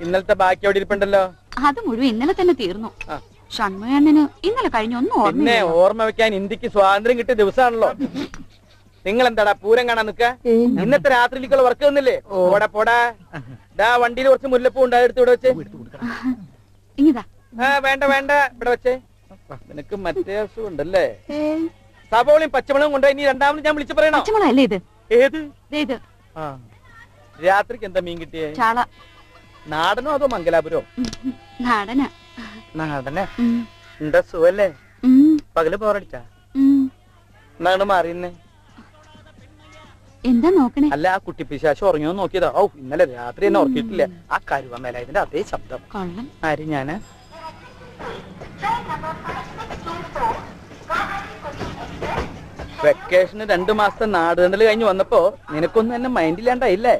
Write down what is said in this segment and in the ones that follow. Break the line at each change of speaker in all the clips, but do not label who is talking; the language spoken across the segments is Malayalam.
ഇന്നലത്തെ ബാക്കി അവിടെ ഇരിപ്പുണ്ടല്ലോ.
അത് മുഴുവൻ ഇന്നലെ തന്നെ തീർന്നു. ഷൺമുഖണ്ണന് ഇന്നലെ കഴിഞ്ഞൊന്നും
പിന്നെ ഓർമ്മ വെക്കാൻ ഇന്ത്യക്ക് സ്വാതന്ത്ര്യം കിട്ടിയ ദിവസമാണല്ലോ. നിങ്ങൾ എന്താടാ പൂരം കാണാൻ നിക്ക? ഇന്നത്തെ രാത്രിയിലേക്കുള്ള വർക്ക് തന്നില്ലേ? പോടാ പോടാ. വണ്ടിയിൽ കുറച്ച് മുല്ലപ്പൂ ഉണ്ട്, എടുത്ത് ഇവിടെ വെച്ചേ.
ഇങ്ങിതാ.
വേണ്ട വേണ്ട, ഇവിടെ വെച്ചേ. നിനക്ക് മറ്റേ അസുഖം ഉണ്ടല്ലേ? സവോളയും പച്ചമുളകും കൊണ്ട് ഇനി രണ്ടാമത് ഞാൻ വിളിച്ചു പറയണോ?
പച്ചമുളകല്ലേ ഇത്?
ഏത്
ഇത്?
രാത്രിക്ക് എന്താ മീൻ കിട്ടിയേ?
ചാള.
നാടനോ അതോ മംഗലാപുരോ?
നാടനാ.
നാടനെ എന്താ സുഖല്ലേ? പകല് പോറടിച്ചാ എന്നാണ് മാറിയെന്നെ.
എന്താ നോക്കണേ?
അല്ല, ആ കുട്ടി പിശാശ് ഉറങ്ങിയോ നോക്കിയതാ. ഓ, ഇന്നലെ രാത്രി എന്നെ ഉറക്കിയിട്ടില്ല. ആ കരുവമേലായതിന്റെ അതേ ശബ്ദം. ആര്? ഞാന് വെക്കേഷന് 2 മാസത്തെ നാടുകണ്ടല് കഴിഞ്ഞ് വന്നപ്പോ നിനക്കൊന്നും എന്നെ മൈൻഡില്ലാണ്ടായില്ലേ?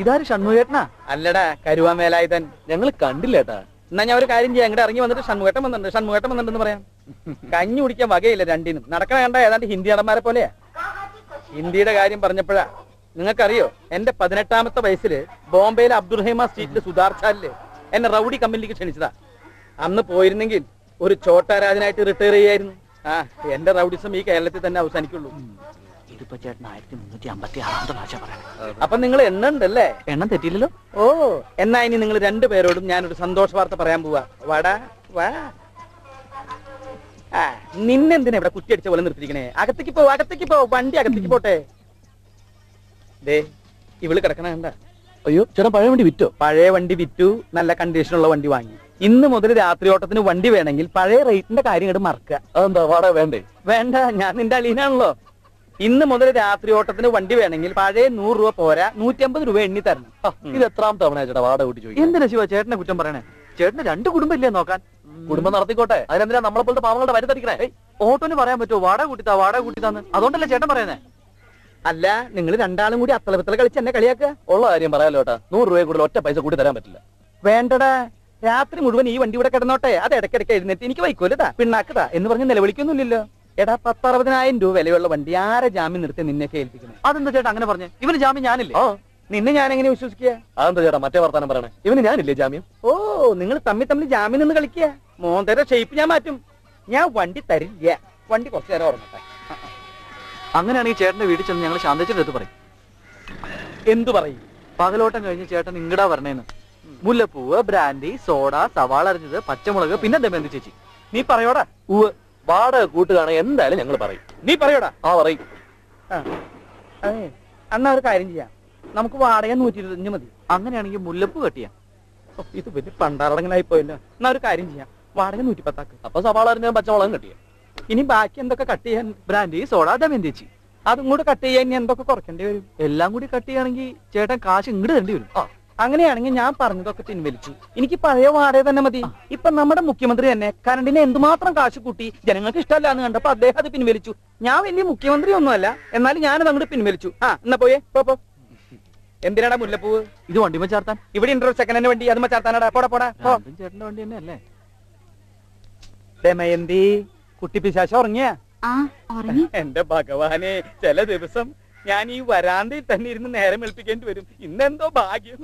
ഇതാര് ഷൺമുഖേട്ടനാ?
അല്ലടാ, കരുവാമേലായുധൻ.
ഞങ്ങൾ കണ്ടില്ലേട്ടാ.
എന്നാ ഞാൻ ഒരു കാര്യം ചെയ്യാം, അങ്ങോട്ട് ഇറങ്ങി വന്നിട്ട് ഷൺമുഖേട്ടൻ വന്നിട്ടുണ്ടെന്ന് പറയാം. കഞ്ഞി കുടിക്കാൻ വകയില്ല രണ്ടിനും. നടക്കണ കണ്ട ഏതാണ്ട് ഹിന്ദി നടന്മാരെ പോലെയാ. ഹിന്ദിയുടെ കാര്യം പറഞ്ഞപ്പോഴാ, നിങ്ങൾക്കറിയോ, എന്റെ 18ാമത്തെ വയസ്സില് ബോംബെയിലെ അബ്ദുറഹിമ സ്ട്രീറ്റിലെ സുധാർച്ചാലില് എന്നെ റൗഡി കമ്പനിയിലേക്ക് ക്ഷണിച്ചതാ. അന്ന് പോയിരുന്നെങ്കിൽ ഒരു ചോട്ടാരാജനായിട്ട് റിട്ടയർ ചെയ്യായിരുന്നു. എന്റെ റൗഡിസം ഈ കേരളത്തിൽ തന്നെ അവസാനിക്കുള്ളൂ.
ഇതിപ്പോ ചേട്ടൻ 1356 പ്രാവശ്യം പറയണേ.
അപ്പൊ നിങ്ങൾ എണ്ണുണ്ടല്ലേ?
എണ്ണം തെറ്റിയില്ലല്ലോ.
ഓ, എന്നാ ഇനി നിങ്ങൾ 2 പേരോടും ഞാനൊരു സന്തോഷ വാർത്ത പറയാൻ പോവാ. വാടാ വാ. നിന്നെന്തിനാ ഇവിടെ കുറ്റിയടിച്ച പോലെ നിർത്തിയിരിക്കണേ? അകത്തേക്ക് പോ, വണ്ടി അകത്തേക്ക് പോട്ടെ. ദേ, ഇവള് കിടക്കണ കണ്ട?
അയ്യോ ചേട്ടാ, പഴയ വണ്ടി വിറ്റോ?
പഴയ വണ്ടി വിറ്റു, നല്ല കണ്ടീഷനുള്ള വണ്ടി വാങ്ങി. ഇന്ന് മുതൽ രാത്രി ഓട്ടത്തിന് വണ്ടി വേണമെങ്കിൽ പഴയ റേറ്റിന്റെ കാര്യം ഇങ്ങോട്ട് മറക്കുക.
അതെന്താ, വാടക വേണ്ടേ?
വേണ്ട, ഞാൻ നിന്റെ അളീനാണല്ലോ. ഇന്ന് മുതൽ രാത്രി ഓട്ടത്തിന് വണ്ടി വേണമെങ്കിൽ പഴയ 100 രൂപ പോരാ, 150 രൂപ എണ്ണി തരണം.
ഇത് എത്രാമത്തെ തവണ ചേട്ടാ വാടക കൂട്ടി ചോദിക്കും?
എന്തിനാ ശിവ ചേട്ടനെ കുറ്റം പറയണേ? ചേട്ടന് 2 കുടുംബം ഇല്ലേ നോക്കാൻ?
കുടുംബം നടത്തിക്കോട്ടെ, അതിനെന്തിനാ നമ്മളെ പോലത്തെ പാവങ്ങളുടെ വരി തടിക്കണേ?
ഓട്ടോന് പറയാൻ പറ്റുമോ വാടക കൂട്ടിത്താന്ന്? അതുകൊണ്ടല്ലേ ചേട്ടൻ പറയുന്നേ. അല്ല, നിങ്ങൾ രണ്ടാളും കൂടി അത്തളപിത്തള കളിച്ച് എന്നെ കളിയാക്കുക.
ഉള്ള കാര്യം പറയാലോ ഏട്ടാ, 100 രൂപ കൂടുതൽ ഒറ്റ പൈസ കൂട്ടി തരാൻ പറ്റില്ല.
വേണ്ടടാ, രാത്രി മുഴുവൻ ഈ വണ്ടി ഇവിടെ കിടന്നോട്ടെ. അത് ഇടയ്ക്കിടയ്ക്ക് എഴുന്നേറ്റ് എനിക്ക് വൈക്കോലതാ പിണ്ണാക്കതാ എന്ന് പറഞ്ഞ് നിലവിളിക്കൊന്നുമില്ലല്ലോ. എടാ, 10-60,000 രൂപ വിലയുള്ള വണ്ടി ആരെ ജാമ്യം നിർത്തി നിന്നെയൊക്കെ ഏൽപ്പിക്കണേ?
അതെന്താ ചേട്ടാ അങ്ങനെ പറഞ്ഞേ? ഇവന് ജാമ്യം ഞാനില്ലേ?
നിന്നെ ഞാൻ എങ്ങനെ വിശ്വസിക്കുക?
അതെന്താ ചേട്ടാ മറ്റേ വർത്താനം പറയണേ? ഇവന് ഞാനില്ലേ ജാമ്യം?
ഓ, നിങ്ങൾ തമ്മിൽ ജാമ്യം നിന്ന് കളിക്കുക. മോന്തര ഷേപ്പ് ഞാൻ മാറ്റും. ഞാൻ വണ്ടി തരില്ല. വണ്ടി കുറച്ചു നേരം ഓർമ്മട്ടെ.
അങ്ങനെയാണെങ്കിൽ ചേട്ടന്റെ വീട്ടിൽ ചെന്ന് ഞങ്ങൾ ശാന്തച്ചിന്റെ അടുത്ത് പറയും.
എന്തു പറയും?
പകലോട്ടം കഴിഞ്ഞ് ചേട്ടൻ ഇങ്ങടാ വരണേന്ന്. മുല്ലപ്പൂവ്, ബ്രാൻഡി, സോഡ, സവാള അരിഞ്ഞത്, പച്ചമുളക്, പിന്നെ ദമയന്തി ചേച്ചി.
നീ പറയോടാ?
വാടക കൂട്ടുകാണെ എന്തായാലും ഞങ്ങൾ പറയും.
നീ പറയോടാ?
പറയും.
എന്നാ ഒരു കാര്യം ചെയ്യാം, നമുക്ക് വാടക 125 മതി.
അങ്ങനെയാണെങ്കിൽ മുല്ലപ്പൂ കെട്ടിയാ.
ഇത് വലിയ പണ്ടാറടങ്ങനായി പോയല്ലോ. എന്നാ ഒരു കാര്യം ചെയ്യാം, വാടക 110 ആക്ക്.
അപ്പൊ സവാള അരിഞ്ഞ പച്ചമുളകും കെട്ടിയ.
ഇനി ബാക്കി എന്തൊക്കെ കട്ട് ചെയ്യാൻ?
ബ്രാൻഡി, സോഡ, ദമയന്തി ചേച്ചി.
അതും കൂടെ കട്ട് ചെയ്യാൻ ഇനി എന്തൊക്കെ കുറയ്ക്കേണ്ടി വരും?
എല്ലാം കൂടി കട്ട് ചെയ്യുകയാണെങ്കിൽ ചേട്ടൻ കാശ് ഇങ്ങോട്ട് തരേണ്ടി വരും.
അങ്ങനെയാണെങ്കിൽ ഞാൻ പറഞ്ഞതൊക്കെ പിൻവലിച്ചു. എനിക്ക് പഴയ വാടക തന്നെ മതി. ഇപ്പൊ നമ്മുടെ മുഖ്യമന്ത്രി തന്നെ കറണ്ടിന് എന്തുമാത്രം കാശ് കൂട്ടി ജനങ്ങൾക്ക് ഇഷ്ടമല്ല എന്ന് കണ്ടപ്പോ അദ്ദേഹം അത് പിൻവലിച്ചു. ഞാൻ വലിയ മുഖ്യമന്ത്രി ഒന്നുമല്ല, എന്നാലും ഞാനത് അങ്ങോട്ട് പിൻവലിച്ചു. എന്നാ പോയേ പോ. എന്തിനാടാ മുല്ലപ്പൂവ്?
ഇത് വണ്ടിമ ചാർത്താൻ.
ഇവിടെ ഉണ്ടോ സെക്കൻഡ് ഹാൻഡ് വണ്ടി? അത് ചാർത്താനാടാ. പോടാ.
ചേട്ടന്റെ വണ്ടി തന്നെ അല്ലേ?
ദമയന്തി, കുട്ടി പിശാശ ഉറങ്ങിയ? എന്റെ ഭഗവാനെ, ചില ദിവസം ഞാൻ ഈ വരാന്തയിൽ തന്നെ ഇരുന്ന് നേരം വെളുപ്പിക്കേണ്ടി വരും. ഇന്നെന്തോ ഭാഗ്യം.